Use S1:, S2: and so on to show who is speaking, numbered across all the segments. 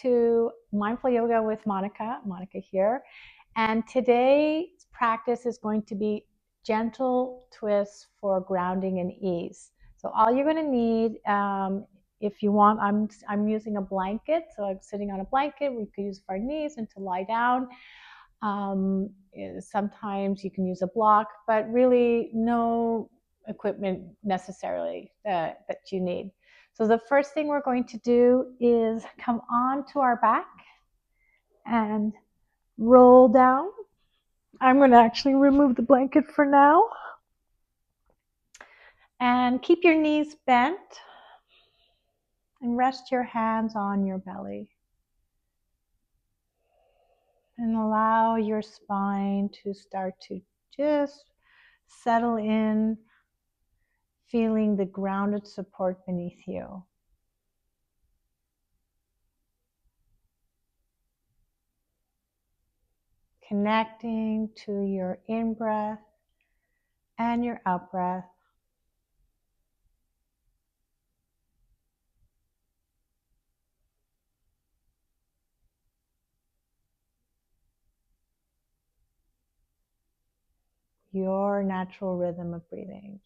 S1: to Mindful Yoga with Monica here. And today's practice is going to be gentle twists for grounding and ease. So all you're going to need, if you want, I'm using a blanket. So I'm sitting on a blanket. We could use for our knees and to lie down. Sometimes you can use a block, but really no equipment necessarily that you need. So the first thing we're going to do is come onto our back and roll down. I'm going to actually remove the blanket for now. And keep your knees bent and rest your hands on your belly. And allow your spine to start to just settle in, feeling the grounded support beneath you. Connecting to your in-breath and your out-breath. Your natural rhythm of breathing.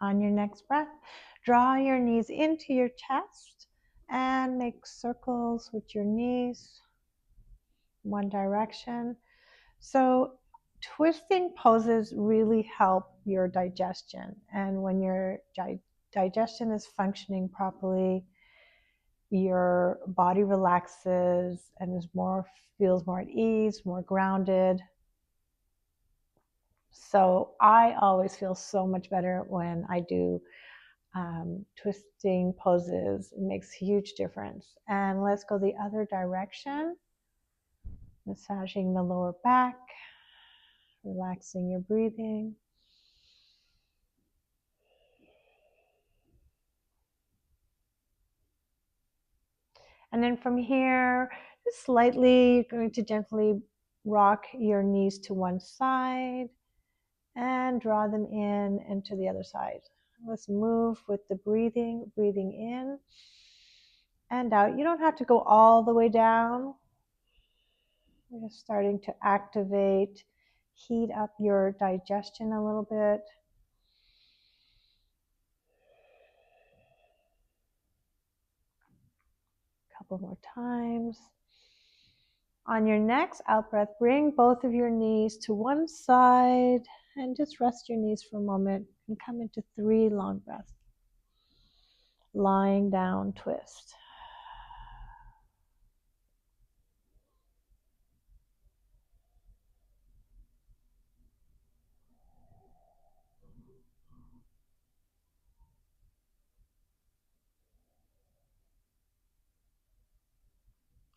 S1: On your next breath, draw your knees into your chest and make circles with your knees, one direction. So twisting poses really help your digestion. And when your digestion is functioning properly, your body relaxes and feels more at ease, more grounded. So I always feel so much better when I do twisting poses. It makes a huge difference. And let's go the other direction. Massaging the lower back, relaxing your breathing. And then from here, just slightly, you're going to gently rock your knees to one side and draw them in and to the other side. Let's move with the breathing in and out. You don't have to go all the way down. We're just starting to activate, heat up your digestion a little bit. A couple more times. On your next out breath, bring both of your knees to one side and just rest your knees for a moment and come into 3 long breaths. Lying down, twist.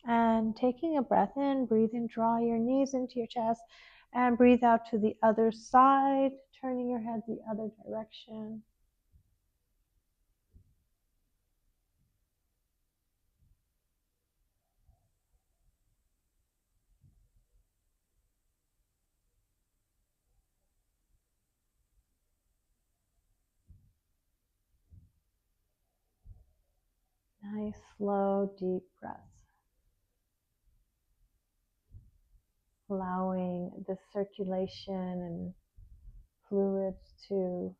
S1: And taking a breath in, breathe in, draw your knees into your chest, and breathe out to the other side, turning your head the other direction. Nice, slow, deep breaths. Allowing the circulation and fluids to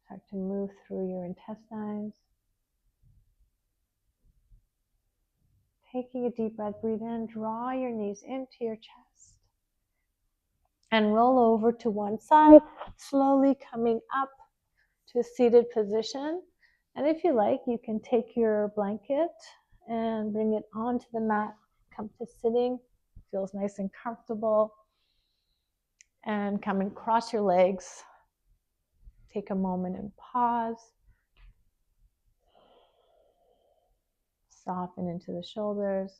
S1: start to move through your intestines. Taking a deep breath, breathe in, draw your knees into your chest. And roll over to one side, slowly coming up to a seated position. And if you like, you can take your blanket and bring it onto the mat, come to sitting, feels nice and comfortable. And come and cross your legs. Take a moment and pause. Soften into the shoulders.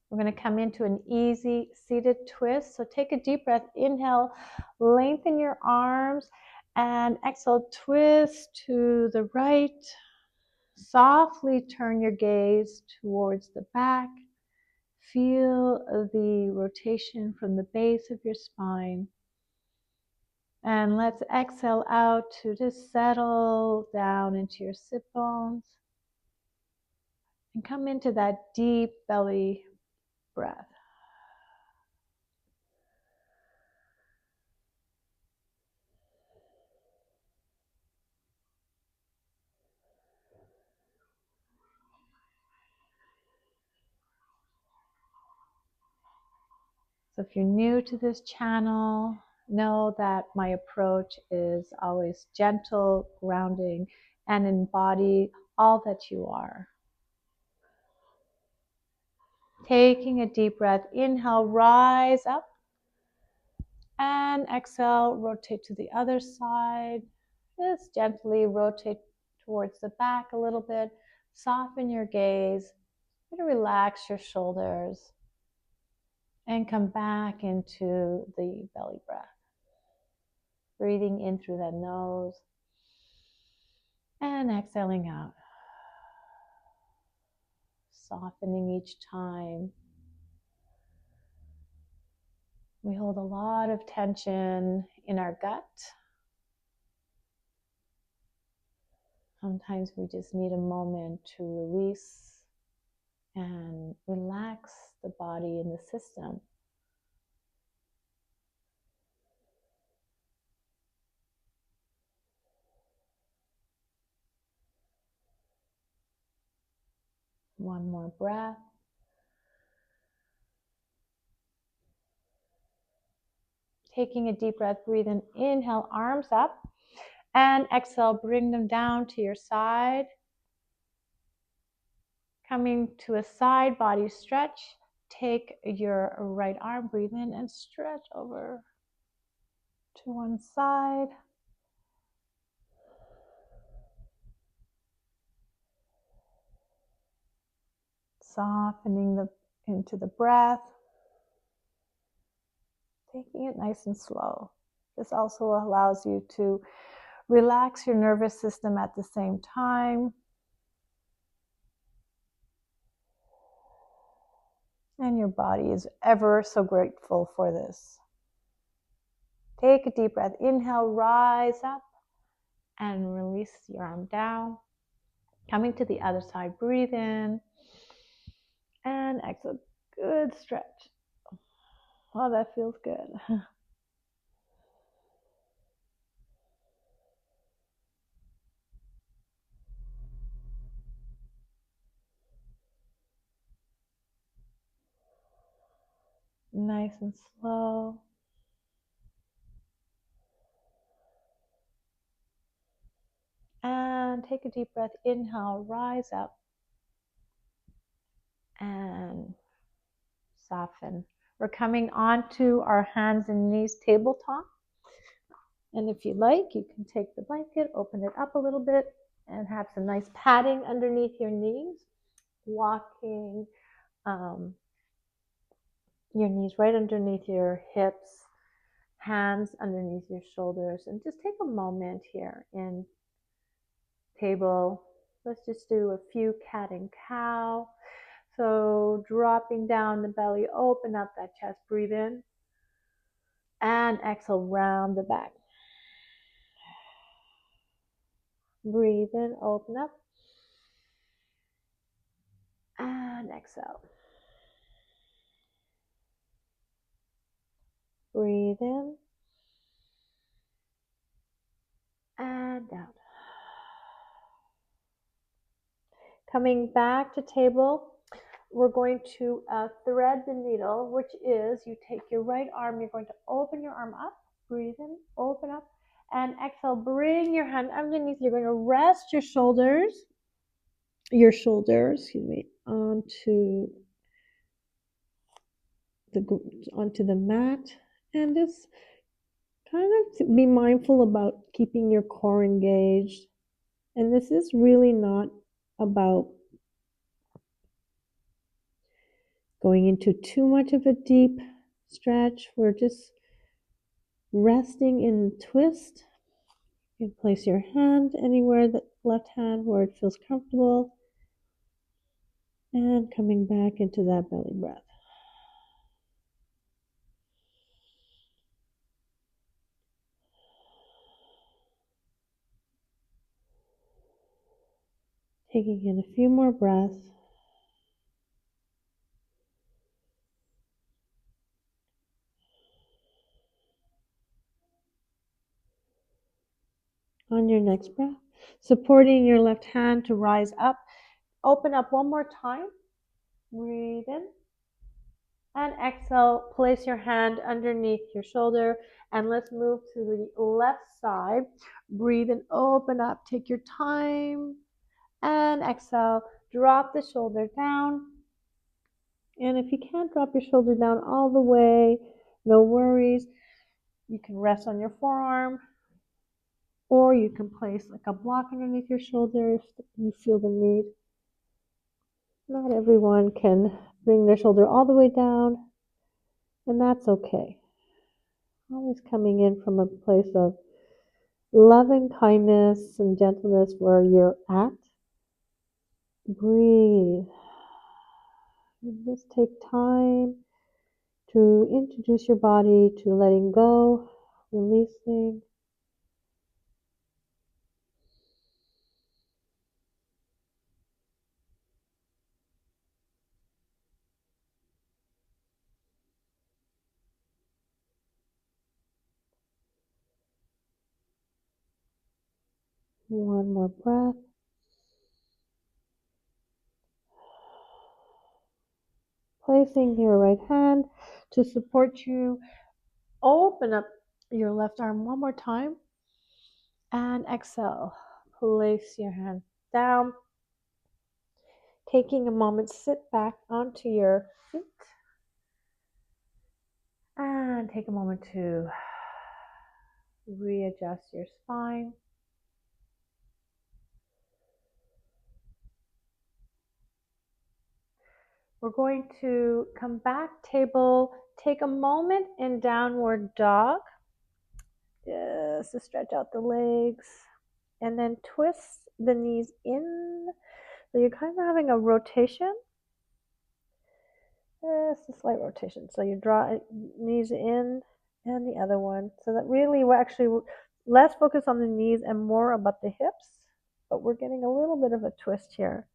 S1: We're going to come into an easy seated twist. So take a deep breath, inhale, lengthen your arms, and exhale, twist to the right, Softly turn your gaze towards the back. Feel the rotation from the base of your spine. And let's exhale out to just settle down into your sit bones. And come into that deep belly breath. So if you're new to this channel, know that my approach is always gentle, grounding, and embody all that you are. Taking a deep breath, inhale, rise up, and exhale, rotate to the other side. Just gently rotate towards the back a little bit, soften your gaze, and relax your shoulders, and come back into the belly breath. Breathing in through the nose and exhaling out. Softening each time. We hold a lot of tension in our gut. Sometimes we just need a moment to release and relax the body and the system. One more breath. Taking a deep breath, breathe in, inhale, arms up, and exhale, bring them down to your side. Coming to a side body stretch, take your right arm, breathe in, and stretch over to one side. Softening into the breath. Taking it nice and slow. This also allows you to relax your nervous system at the same time. And your body is ever so grateful for this. Take a deep breath. Inhale, rise up and release your arm down. Coming to the other side, breathe in and exhale. Good stretch. Oh, that feels good. Nice and slow. And take a deep breath. Inhale, rise up and soften. We're coming onto our hands and knees tabletop. And if you like, you can take the blanket, open it up a little bit, and have some nice padding underneath your knees. Walking your knees right underneath your hips, hands underneath your shoulders, and just take a moment here in table. Let's just do a few cat and cow. So dropping down the belly, open up that chest, breathe in, and exhale, round the back. Breathe in, open up, and exhale. Breathe in, and out. Coming back to table, we're going to thread the needle, which is you take your right arm, you're going to open your arm up, breathe in, open up, and exhale, bring your hand underneath. You're going to rest your shoulders, onto the mat, and just kind of be mindful about keeping your core engaged. And this is really not about going into too much of a deep stretch. We're just resting in twist. You can place your hand anywhere that left hand where it feels comfortable, and coming back into that belly breath. Taking in a few more breaths. On your next breath, supporting your left hand to rise up. Open up one more time. Breathe in. And exhale, place your hand underneath your shoulder. And let's move to the left side. Breathe and open up. Take your time. And exhale, drop the shoulder down. And if you can't drop your shoulder down all the way, no worries. You can rest on your forearm, or you can place like a block underneath your shoulder if you feel the need. Not everyone can bring their shoulder all the way down, and that's okay. Always coming in from a place of love and kindness and gentleness where you're at. Breathe. And just take time to introduce your body to letting go, releasing. One more breath. Placing your right hand to support you. Open up your left arm one more time. And exhale. Place your hand down. Taking a moment, sit back onto your feet. And take a moment to readjust your spine. We're going to come back table, take a moment in downward dog, just to stretch out the legs, and then twist the knees in. So you're kind of having a rotation, just a slight rotation. So you draw knees in and the other one. So that really we're actually less focused on the knees and more about the hips, but we're getting a little bit of a twist here.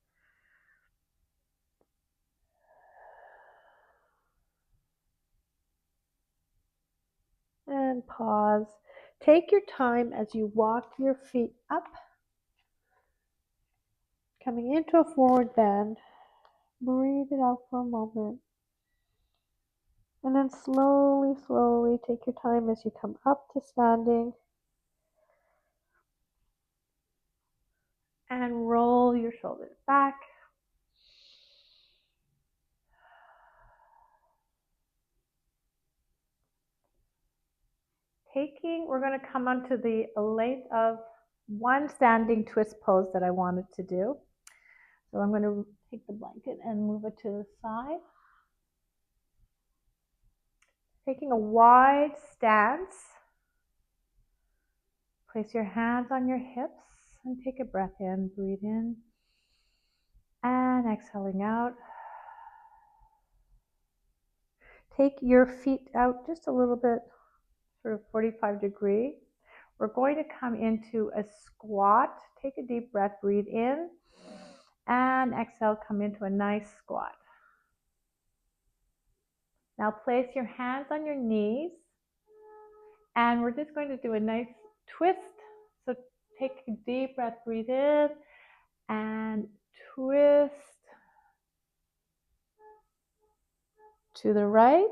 S1: And pause. Take your time as you walk your feet up, coming into a forward bend. Breathe it out for a moment. And then slowly, slowly take your time as you come up to standing. And roll your shoulders back. We're going to come onto the length of one standing twist pose that I wanted to do. So I'm going to take the blanket and move it to the side. Taking a wide stance. Place your hands on your hips and take a breath in. Breathe in. And exhaling out. Take your feet out just a little bit, sort of 45 degree. We're going to come into a squat. Take a deep breath, breathe in, and exhale, come into a nice squat. Now place your hands on your knees, and we're just going to do a nice twist. So take a deep breath, breathe in, and twist to the right.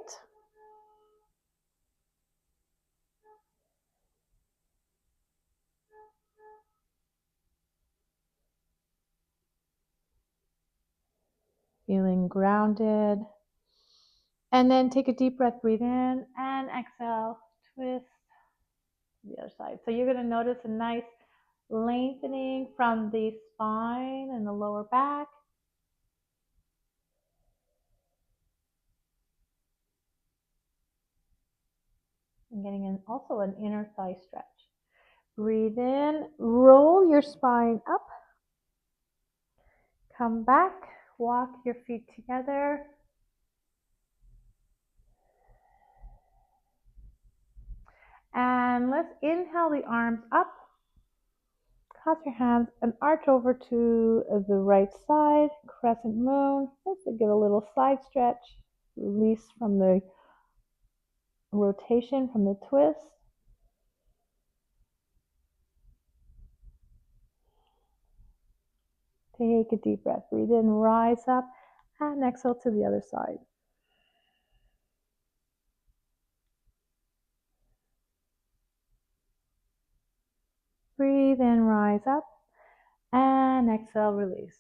S1: Feeling grounded. And then take a deep breath, breathe in, and exhale, twist to the other side. So you're going to notice a nice lengthening from the spine and the lower back. And getting in also an inner thigh stretch. Breathe in, roll your spine up, come back, walk your feet together. And let's inhale the arms up, cross your hands and arch over to the right side, crescent moon. Let's give a little side stretch, release from the rotation, from the twist. Take a deep breath, breathe in, rise up, and exhale to the other side. Breathe in, rise up, and exhale, release.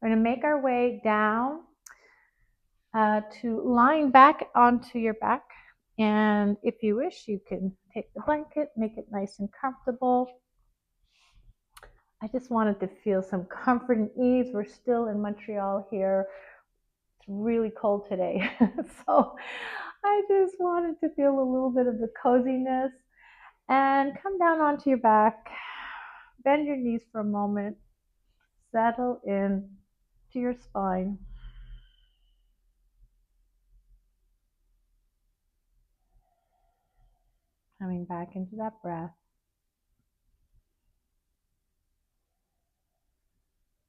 S1: We're going to make our way down to lying back onto your back. And if you wish, you can take the blanket, make it nice and comfortable. I just wanted to feel some comfort and ease. We're still in Montreal here. It's really cold today. So I just wanted to feel a little bit of the coziness. And come down onto your back. Bend your knees for a moment. Settle in to your spine. Coming back into that breath.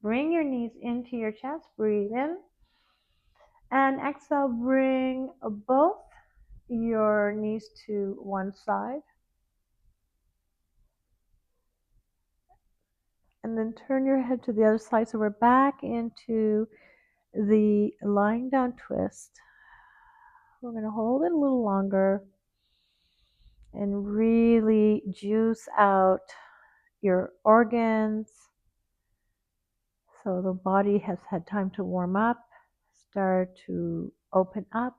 S1: Bring your knees into your chest. Breathe in. And exhale, bring both your knees to one side. And then turn your head to the other side. So we're back into the lying down twist. We're going to hold it a little longer and really juice out your organs. So the body has had time to warm up, start to open up.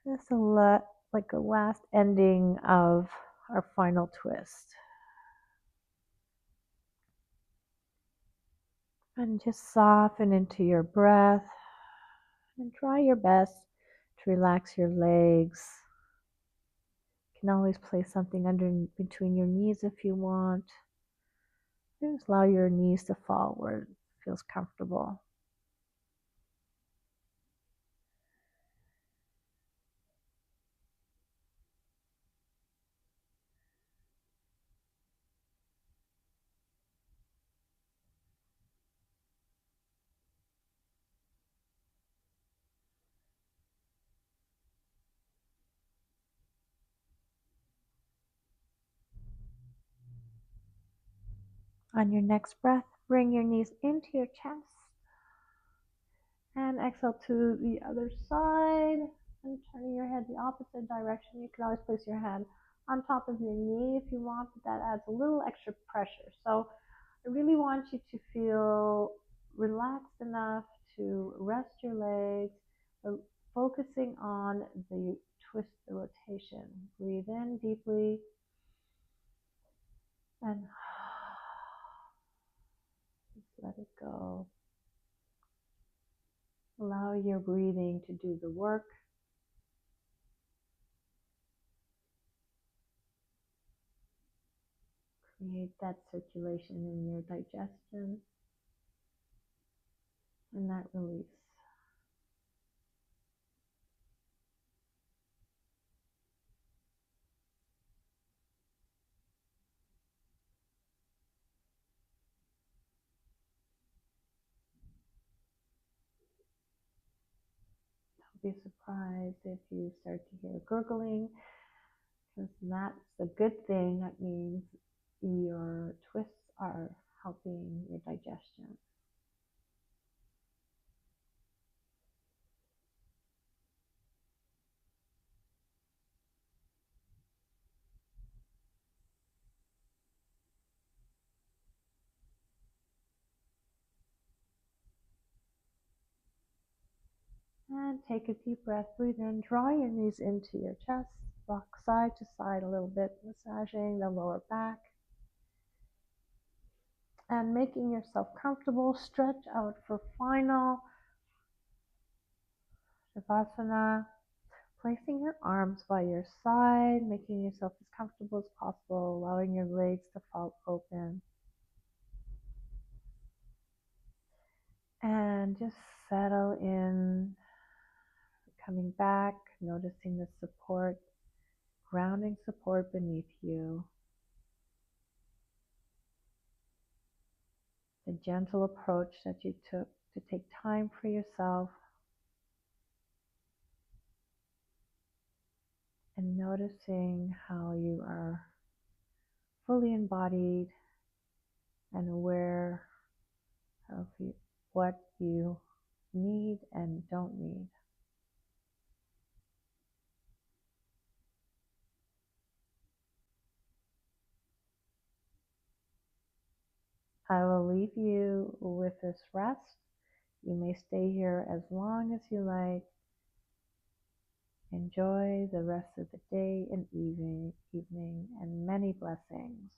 S1: Just like a last ending of our final twist. And just soften into your breath and try your best to relax your legs. You can always place something under between your knees if you want. Just allow your knees to fall where it feels comfortable. On your next breath, bring your knees into your chest. And exhale to the other side. And turning your head the opposite direction. You can always place your hand on top of your knee if you want, but that adds a little extra pressure. So I really want you to feel relaxed enough to rest your legs, focusing on the twist, the rotation. Breathe in deeply and just let it go. Allow your breathing to do the work. Create that circulation in your digestion and that release. Don't be surprised if you start to hear gurgling, because that's a good thing. That means your twists are helping your digestion. And take a deep breath, breathe in, draw your knees into your chest, rock side to side a little bit, massaging the lower back. And making yourself comfortable, stretch out for final Shavasana. placing your arms by your side, making yourself as comfortable as possible, allowing your legs to fall open. And just settle in, coming back, noticing the support, grounding support beneath you. The gentle approach that you took to take time for yourself. And noticing how you are fully embodied and aware of what you need and don't need. I will leave you with this rest. You may stay here as long as you like. Enjoy the rest of the day and evening and many blessings.